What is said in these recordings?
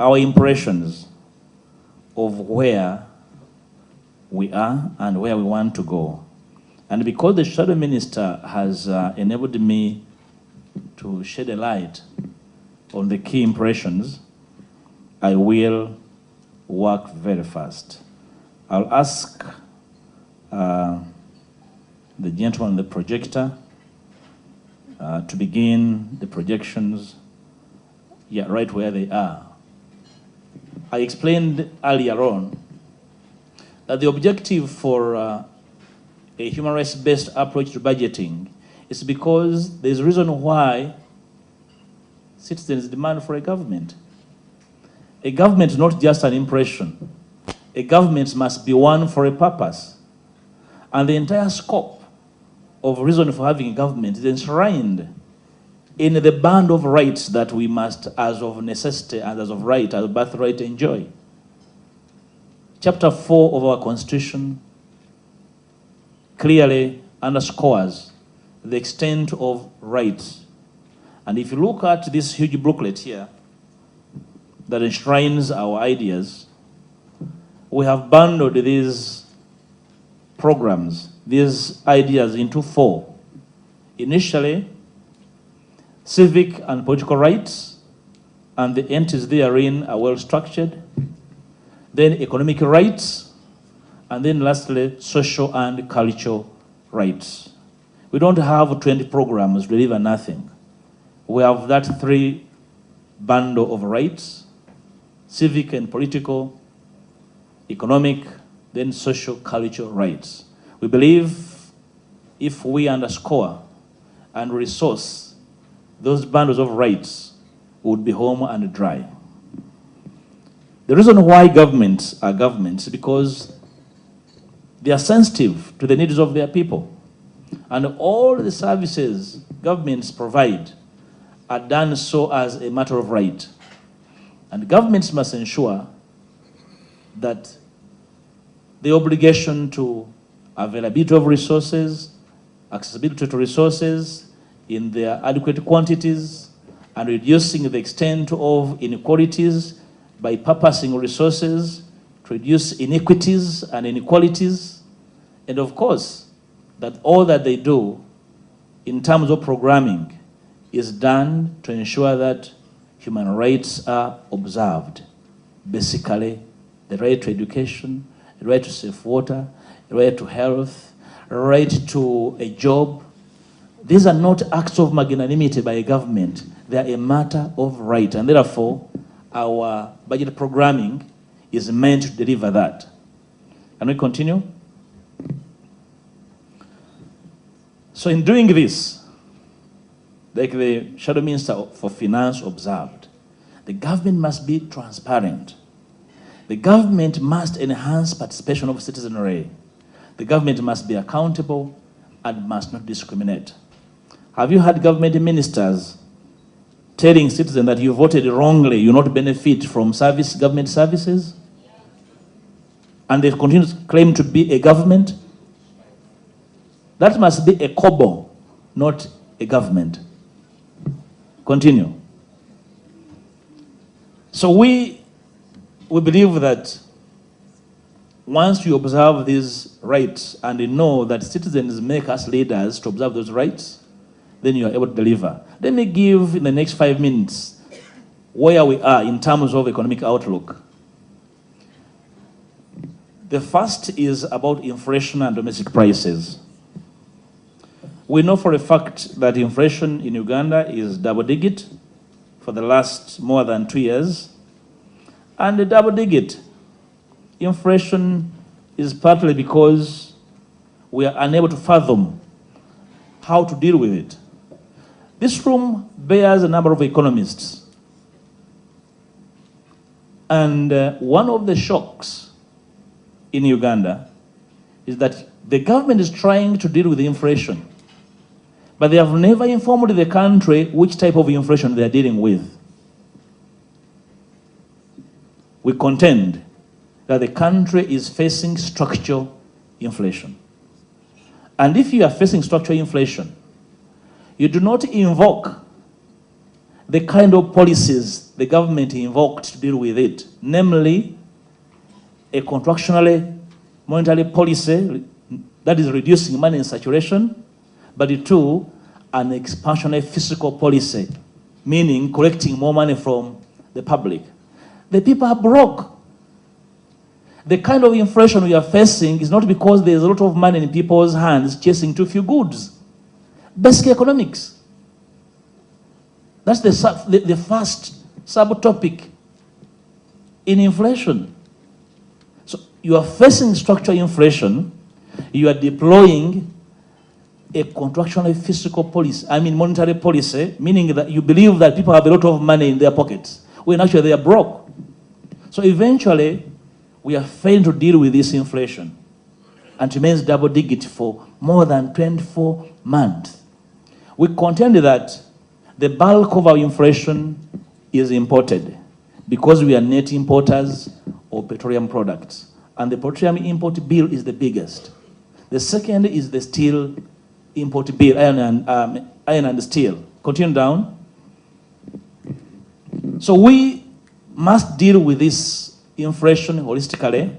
our impressions of where we are and where we want to go. And because the Shadow Minister has enabled me to shed a light on the key impressions, I will work very fast. I'll ask the gentleman on the projector to begin the projections, right where they are. I explained earlier on that the objective for a human rights-based approach to budgeting is because there's a reason why citizens demand for a government. A government is not just an impression. A government must be one for a purpose. And the entire scope of reason for having a government is enshrined in the band of rights that we must, as of necessity and as of right, as birthright, enjoy. Chapter 4 of our Constitution clearly underscores the extent of rights. And if you look at this huge booklet here that enshrines our ideas, we have bundled these programs, these ideas into 4. Initially, civic and political rights, and the entities therein are well structured. Then economic rights, and then lastly, social and cultural rights. We don't have 20 programs to deliver nothing. We have that 3 bundle of rights, civic and political, economic, then social, cultural rights. We believe if we underscore and resource those bundles of rights, we would be home and dry. The reason why governments are governments is because they are sensitive to the needs of their people. And all the services governments provide are done so as a matter of right. And governments must ensure that the obligation to availability of resources, accessibility to resources in their adequate quantities, and reducing the extent of inequalities by purposing resources to reduce inequities and inequalities. And of course, that all that they do in terms of programming is done to ensure that human rights are observed. Basically, the right to education, the right to safe water, the right to health, the right to a job. These are not acts of magnanimity by a government. They are a matter of right. And therefore, our budget programming is meant to deliver that. Can we continue? So in doing this, like the Shadow Minister for Finance observed, the government must be transparent. The government must enhance participation of citizenry. The government must be accountable and must not discriminate. Have you had government ministers telling citizens that you voted wrongly, you not benefit from government services? And they continue to claim to be a government? That must be a kobo, not a government. Continue. So we believe that once you observe these rights and you know that citizens make us leaders to observe those rights, then you are able to deliver. Let me give in the next 5 minutes where we are in terms of economic outlook. The first is about inflation and domestic prices. We know for a fact that inflation in Uganda is double-digit for the last more than 2 years. And the double-digit inflation is partly because we are unable to fathom how to deal with it. This room bears a number of economists. And one of the shocks in Uganda is that the government is trying to deal with the inflation, but they have never informed the country which type of inflation they are dealing with. We contend that the country is facing structural inflation. And if you are facing structural inflation, you do not invoke the kind of policies the government invoked to deal with it, namely a contractionally monetary policy that is reducing money in circulation, but two, an expansionary fiscal policy, meaning collecting more money from the public. The people are broke. The kind of inflation we are facing is not because there's a lot of money in people's hands chasing too few goods. Basic economics. That's the first subtopic in inflation. So you are facing structural inflation, you are deploying a contractionary fiscal policy, monetary policy, meaning that you believe that people have a lot of money in their pockets, when actually they are broke. So eventually, we are failing to deal with this inflation, and it remains double digit for more than 24 months. We contend that the bulk of our inflation is imported because we are net importers of petroleum products, and the petroleum import bill is the biggest. The second is the steel import bill, iron and steel. Continue down. So we must deal with this inflation holistically.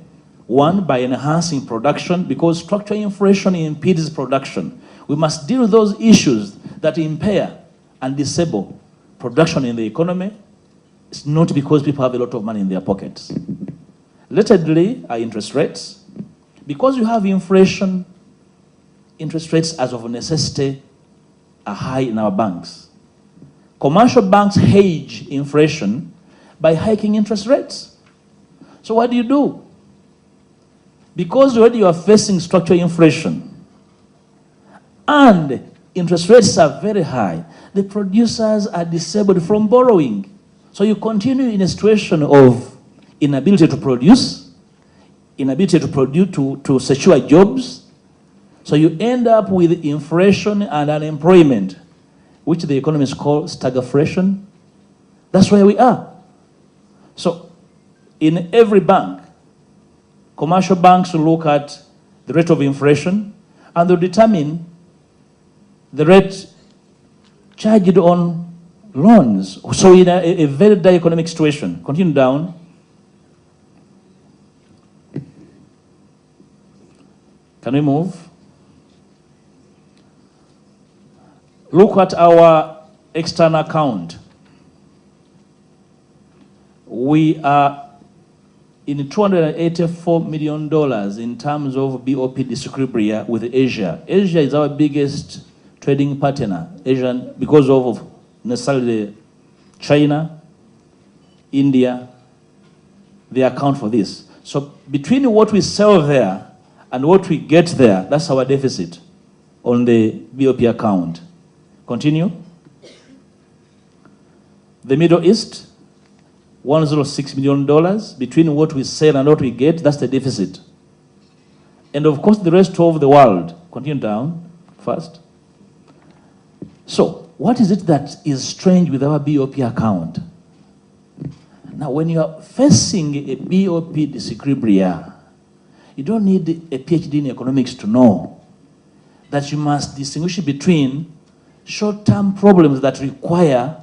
One, by enhancing production, because structural inflation impedes production. We must deal with those issues that impair and disable production in the economy. It's not because people have a lot of money in their pockets. Relatedly, are interest rates. Because you have inflation, interest rates as of necessity are high in our banks. Commercial banks hedge inflation by hiking interest rates. So what do? Because already you are facing structural inflation and interest rates are very high, the producers are disabled from borrowing. So you continue in a situation of inability to produce, inability to secure jobs. So you end up with inflation and unemployment, which the economists call stagflation. That's where we are. So in every bank, commercial banks will look at the rate of inflation and they'll determine the rate charged on loans. So in a very dire economic situation, continue down. Can we move? Look at our external account. We are in $284 million in terms of BOP disequilibrium with Asia. Asia is our biggest trading partner, Asian, because of necessarily China, India, they account for this. So between what we sell there and what we get there, that's our deficit on the BOP account. Continue. The Middle East, $106 million. Between what we sell and what we get, that's the deficit. And of course, the rest of the world. Continue down first. So, what is it that is strange with our BOP account? Now, when you are facing a BOP disequilibrium, you don't need a PhD in economics to know that you must distinguish between short-term problems that require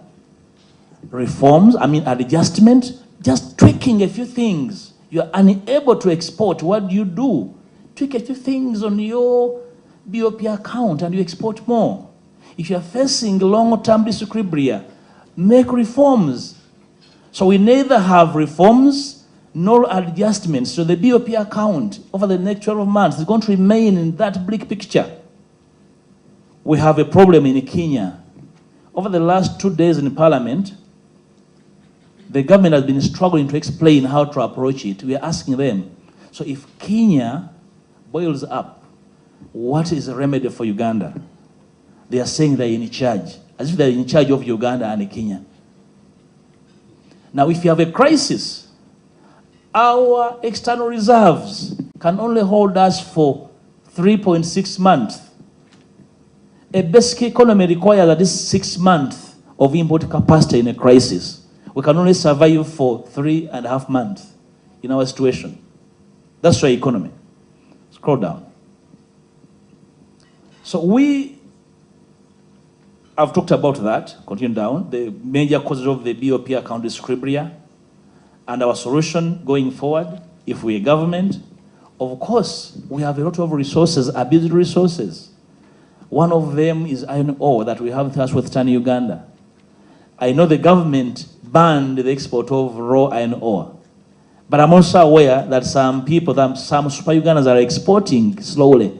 reforms, adjustment, just tweaking a few things. You are unable to export. What do? Tweak a few things on your BOP account and you export more. If you are facing long-term disequilibrium, make reforms. So we neither have reforms nor adjustments. So the BOP account over the next 12 months is going to remain in that bleak picture. We have a problem in Kenya. Over the last 2 days in Parliament, the government has been struggling to explain how to approach it. We are asking them, so if Kenya boils up, what is the remedy for Uganda? They are saying they're in charge, as if they're in charge of Uganda and Kenya. Now, if you have a crisis, our external reserves can only hold us for 3.6 months. A basic economy requires at least 6 months of import capacity in a crisis. We can only survive for 3.5 months in our situation. That's our economy. Scroll down. So we I've talked about that. Continue down. The major causes of the BOP account is scribblia. And our solution going forward, if we're government, of course, we have a lot of resources, abused resources. One of them is iron ore that we have in southwestern Uganda. I know the government banned the export of raw iron ore. But I'm also aware that some people, some super Ugandans are exporting slowly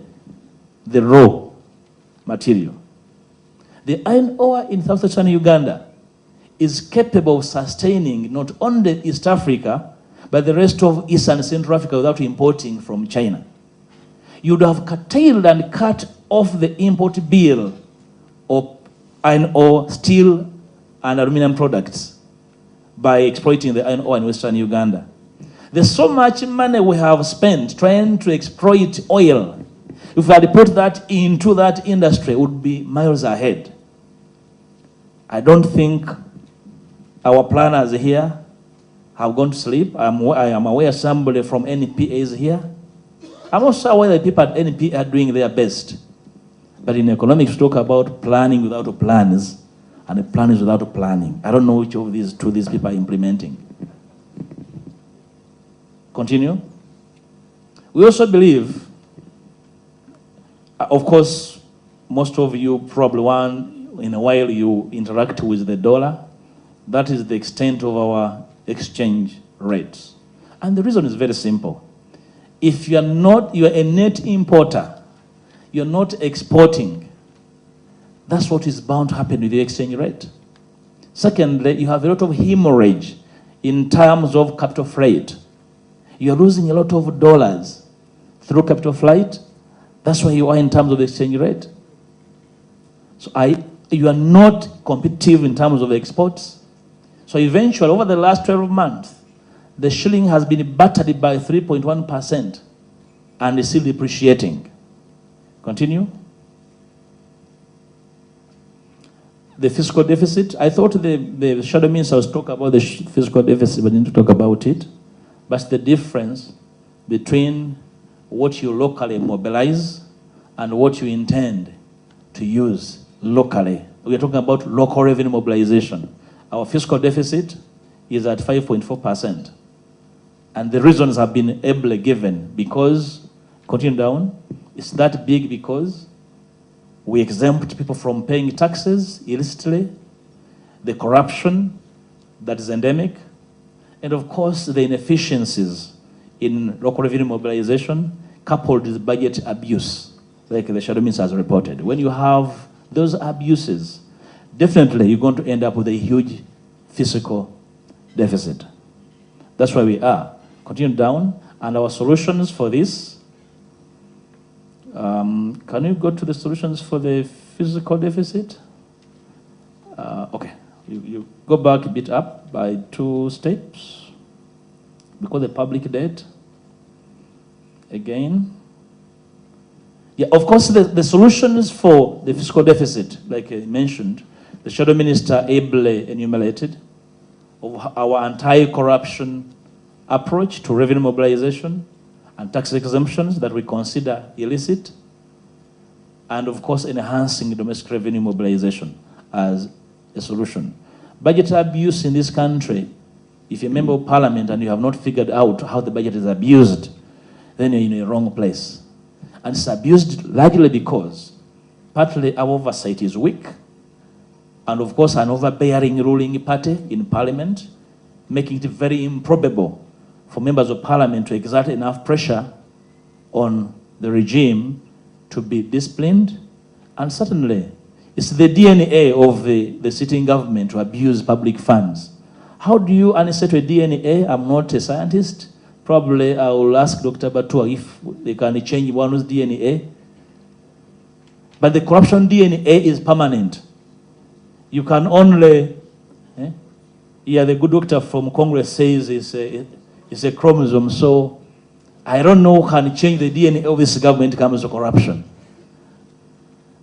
the raw material. The iron ore in southwestern Uganda is capable of sustaining not only East Africa, but the rest of East and Central Africa without importing from China. You'd have curtailed and cut off the import bill of iron ore, steel, and aluminum products by exploiting the iron ore in Western Uganda. There's so much money we have spent trying to exploit oil. If we had put that into that industry, it would be miles ahead. I don't think our planners here have gone to sleep. I am aware somebody from NPA is here. I'm also aware that people at NPA are doing their best. But in economics, we talk about planning without plans, and a plan is without planning. I don't know which of these two these people are implementing. Continue. We also believe, of course, most of you probably in a while you interact with the dollar. That is the extent of our exchange rates. And the reason is very simple. If you're a net importer, you're not exporting, that's what is bound to happen with the exchange rate. Secondly, you have a lot of hemorrhage in terms of capital freight. You're losing a lot of dollars through capital flight. That's where you are in terms of exchange rate. So you are not competitive in terms of exports. So eventually, over the last 12 months, the shilling has been battered by 3.1% and is still depreciating. Continue. The fiscal deficit. I thought the shadow minister was talking about the fiscal deficit, but didn't talk about it. But the difference between what you locally mobilize and what you intend to use locally. We are talking about local revenue mobilization. Our fiscal deficit is at 5.4%. And the reasons have been ably given because, continue down, it's that big because we exempt people from paying taxes illicitly, the corruption that is endemic, and of course the inefficiencies in local revenue mobilization coupled with budget abuse, like the shadow minister has reported. When you have those abuses, definitely you're going to end up with a huge fiscal deficit. That's where we are. Continue down, and our solutions for this. Can you go to the solutions for the fiscal deficit? Okay, you go back a bit up by 2 steps. Because the public debt, again. Yeah, of course, the solutions for the fiscal deficit, like I mentioned, the shadow minister ably enumerated, of our anti-corruption approach to revenue mobilization and tax exemptions that we consider illicit, and of course enhancing domestic revenue mobilization as a solution. Budget abuse in this country, if you're a member of parliament and you have not figured out how the budget is abused, then you're in a wrong place. And it's abused largely because partly our oversight is weak, and of course an overbearing ruling party in parliament, making it very improbable for members of parliament to exert enough pressure on the regime to be disciplined. And certainly, it's the DNA of the sitting government to abuse public funds. How do you answer to a DNA? I'm not a scientist. Probably I will ask Dr. Batua if they can change one's DNA. But the corruption DNA is permanent. You can only, yeah, the good doctor from Congress says it's a chromosome, so I don't know who can change the DNA of this government when it comes to corruption.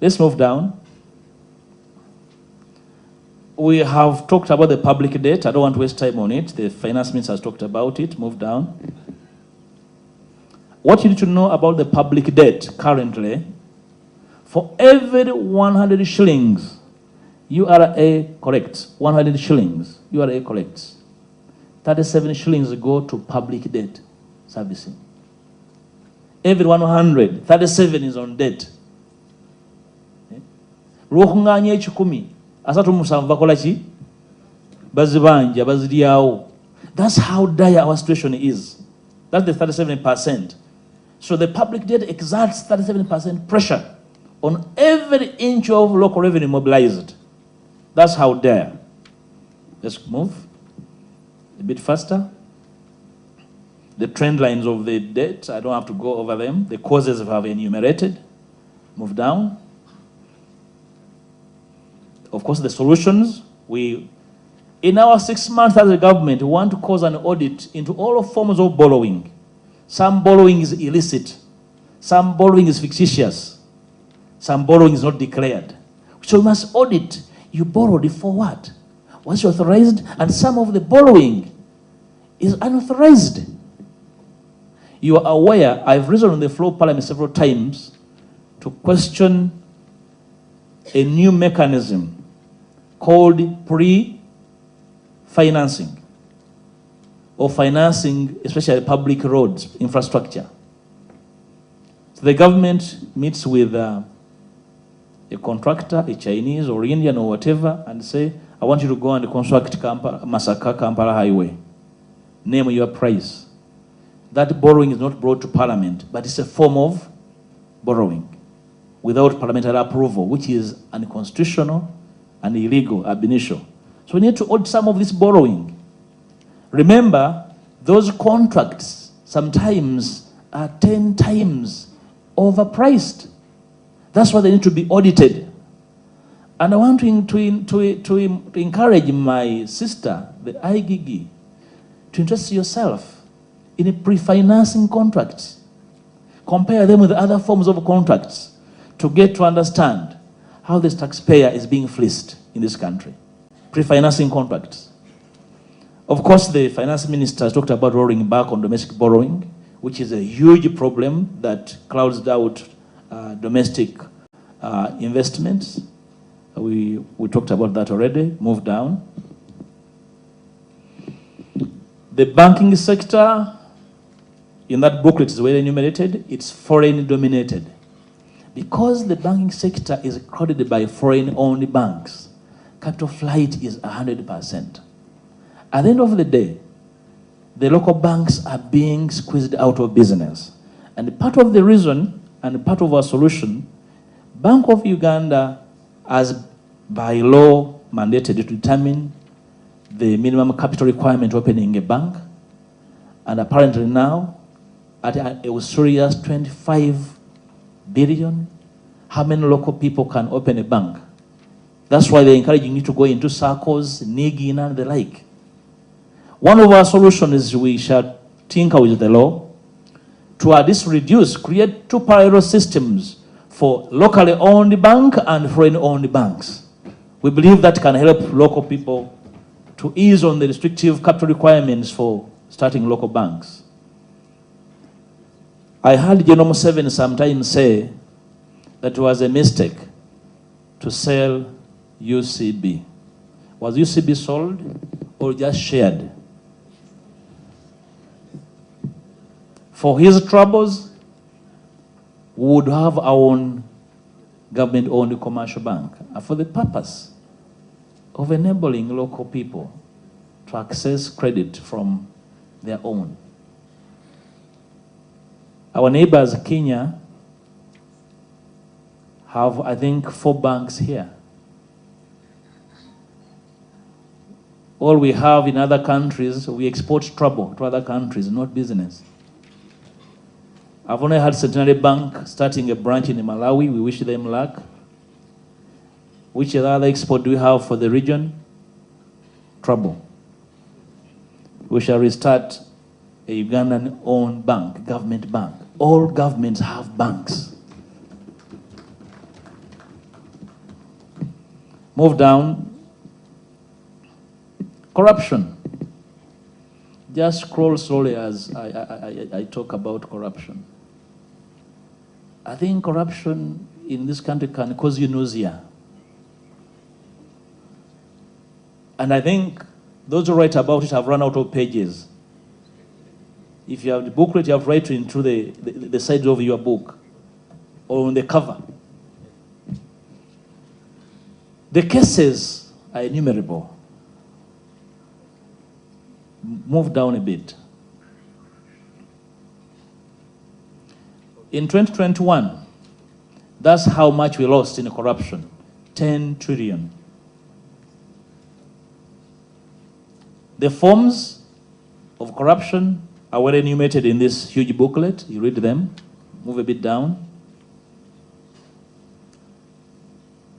Let's move down. We have talked about the public debt. I don't want to waste time on it. The finance minister has talked about it. Move down. What you need to know about the public debt currently, for every 100 shillings URA collects 100 shillings. URA collects 37 shillings go to public debt servicing. Every 100, 37 is on debt. Lw'okunganya ekikumi, asatu musanvu bakola ki? Bazibanja, baziryawo. That's how dire our situation is. That's the 37%. So the public debt exerts 37% pressure on every inch of local revenue mobilized. That's how dire. Let's move a bit faster. The trend lines of the debt, I don't have to go over them. The causes have enumerated. Move down. Of course, the solutions. In our 6 months as a government, we want to cause an audit into all forms of borrowing. Some borrowing is illicit. Some borrowing is fictitious. Some borrowing is not declared. So we must audit. You borrowed for what? Was it authorized? And some of the borrowing is unauthorized. You are aware, I've risen on the floor of Parliament several times to question a new mechanism called pre-financing or financing, especially public roads, infrastructure. So the government meets with a contractor, a Chinese or Indian or whatever, and say, I want you to go and construct Masaka-Kampala Highway. Name your price. That borrowing is not brought to Parliament, but it's a form of borrowing without parliamentary approval, which is unconstitutional and illegal ab initio. So we need to audit some of this borrowing. Remember, those contracts sometimes are 10 times overpriced. That's why they need to be audited. And I want to encourage my sister, the IGG, to interest yourself in a pre-financing contracts. Compare them with other forms of contracts to get to understand how this taxpayer is being fleeced in this country. Pre-financing contracts. Of course, the finance minister has talked about rolling back on domestic borrowing, which is a huge problem that clouds out domestic investments. We talked about that already. Move down. The banking sector, in that booklet is well enumerated, it's foreign dominated. Because the banking sector is crowded by foreign-owned banks, capital flight is 100%. At the end of the day, the local banks are being squeezed out of business. And part of the reason and part of our solution, Bank of Uganda has by law mandated to determine the minimum capital requirement opening a bank. And apparently now, at a serious 25 billion, how many local people can open a bank? That's why they're encouraging you to go into circles, NIGIN and the like. One of our solutions is we shall tinker with the law to at least create two parallel systems for locally owned bank and foreign owned banks. We believe that can help local people to ease on the restrictive capital requirements for starting local banks. I heard General Museveni sometimes say that it was a mistake to sell UCB. Was UCB sold or just shared? For his troubles, we would have our own government-owned commercial bank for the purpose of enabling local people to access credit from their own. Our neighbors, Kenya, have, I think, 4 banks here. All we have in other countries, we export trouble to other countries, not business. I've only had Centenary Bank starting a branch in Malawi. We wish them luck. Which other export do we have for the region? Trouble. We shall restart a Ugandan-owned bank, government bank. All governments have banks. Move down. Corruption. Just scroll slowly as I talk about corruption. I think corruption in this country can cause you nausea. And I think those who write about it have run out of pages. If you have the booklet, you have to write into the side of your book or on the cover. The cases are innumerable. Move down a bit. In 2021, that's how much we lost in corruption, 10 trillion. The forms of corruption are well enumerated in this huge booklet. You read them, move a bit down.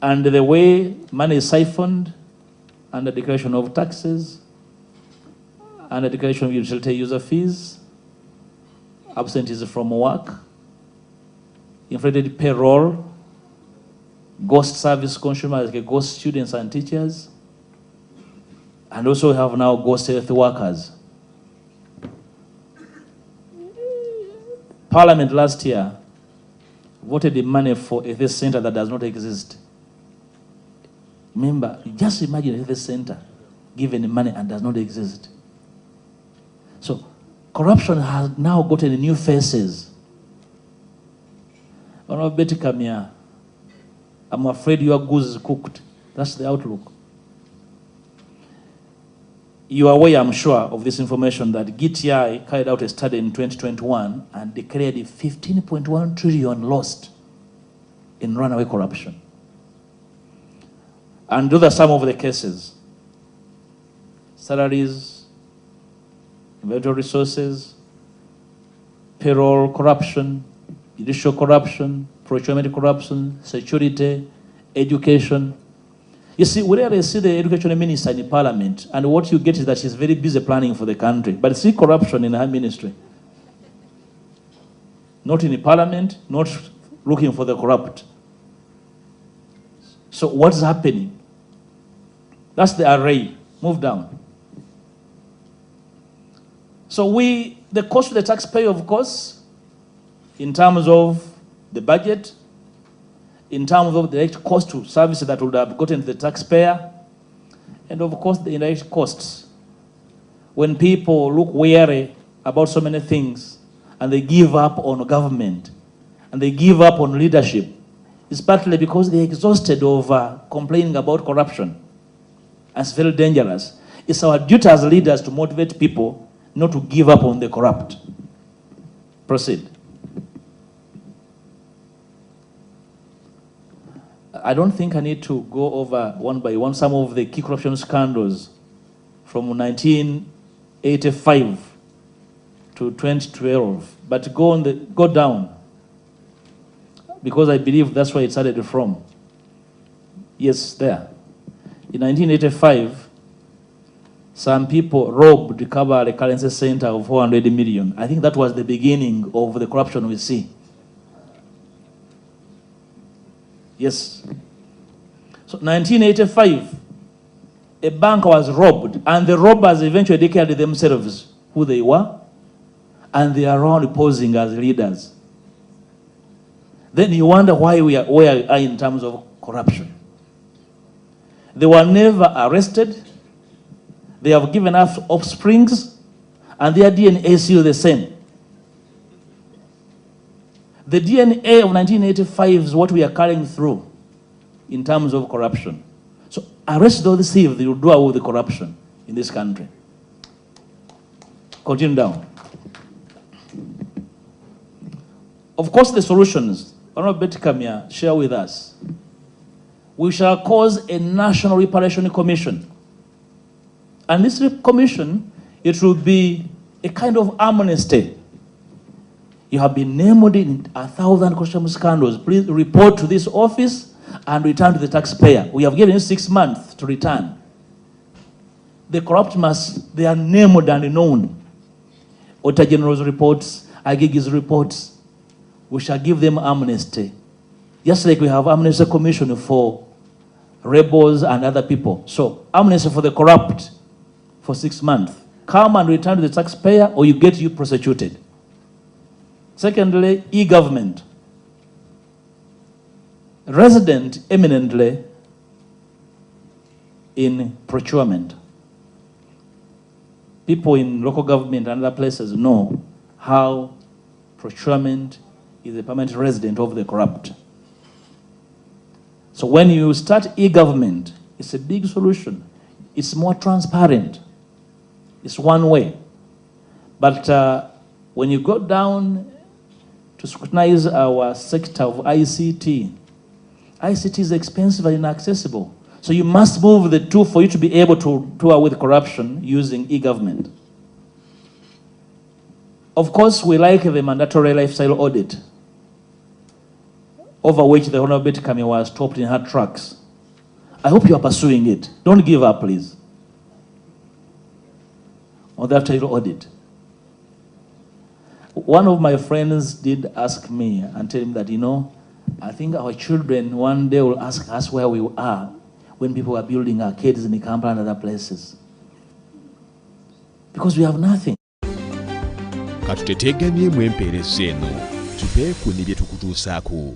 And the way money is siphoned, under declaration of taxes, under declaration of utility user fees, absenteeism from work, inflated payroll, ghost service consumers like ghost students and teachers, and also we have now ghost health workers. Parliament last year voted the money for a health center that does not exist. Remember, just imagine a health center given the money and does not exist. So corruption has now gotten new faces. Honorable Betty Kamya, I'm afraid your goose is cooked. That's the outlook. You are aware, I'm sure, of this information that GTI carried out a study in 2021 and declared 15.1 trillion lost in runaway corruption. And those are some of the cases. Salaries, inventory resources, payroll corruption, judicial corruption, procurement corruption, security, education. You see, we rarely see the education minister in parliament, and what you get is that she's very busy planning for the country. But see corruption in her ministry. Not in the parliament, not looking for the corrupt. So what's happening? That's the array. Move down. So the cost to the taxpayer, of course, in terms of the budget, in terms of the direct cost to services that would have gotten to the taxpayer, and of course the indirect costs. When people look wary about so many things and they give up on government and they give up on leadership, it's partly because they're exhausted of complaining about corruption. And it's very dangerous. It's our duty as leaders to motivate people not to give up on the corrupt. Proceed. I don't think I need to go over one by one some of the key corruption scandals from 1985 to 2012, but go down, because I believe that's where it started from. Yes, there. In 1985, some people robbed the Kabale Currency Center of 400 million. I think that was the beginning of the corruption we see. Yes. So 1985, a bank was robbed, and the robbers eventually declared themselves who they were, and they are around posing as leaders. Then you wonder why we are where we are in terms of corruption. They were never arrested. They have given us offsprings, and their DNA is still the same. The DNA of 1985 is what we are carrying through in terms of corruption. So arrest those thieves, they will do away with the corruption in this country. Continue down. Of course, the solutions, Honorable Betty Kamya, share with us. We shall cause a national reparation commission. And this commission, it will be a kind of amnesty. You have been named in 1,000 corruption scandals. Please report to this office and return to the taxpayer. We have given you 6 months to return. The corrupt they are named and known. Auditor General's reports, Agigi's reports. We shall give them amnesty. Just like we have amnesty commission for rebels and other people. So amnesty for the corrupt for 6 months. Come and return to the taxpayer, or you get prosecuted. Secondly, e-government. Resident eminently in procurement. People in local government and other places know how procurement is a permanent resident of the corrupt. So when you start e-government, it's a big solution. It's more transparent. It's one way. But when you go down to scrutinize our sector of ICT, ICT is expensive and inaccessible. So you must move the two for you to be able to deal with corruption using e-government. Of course, we like the mandatory lifestyle audit, over which the Honorable Betty Kami was stopped in her tracks. I hope you are pursuing it. Don't give up, please. On that lifestyle audit. One of my friends did ask me and tell me that, you know, I think our children one day will ask us where we are when people are building arcades in Kampala and other places. Because we have nothing. Katutetegamye mwemperezo eno tupeeku ne bye tukutuusaako.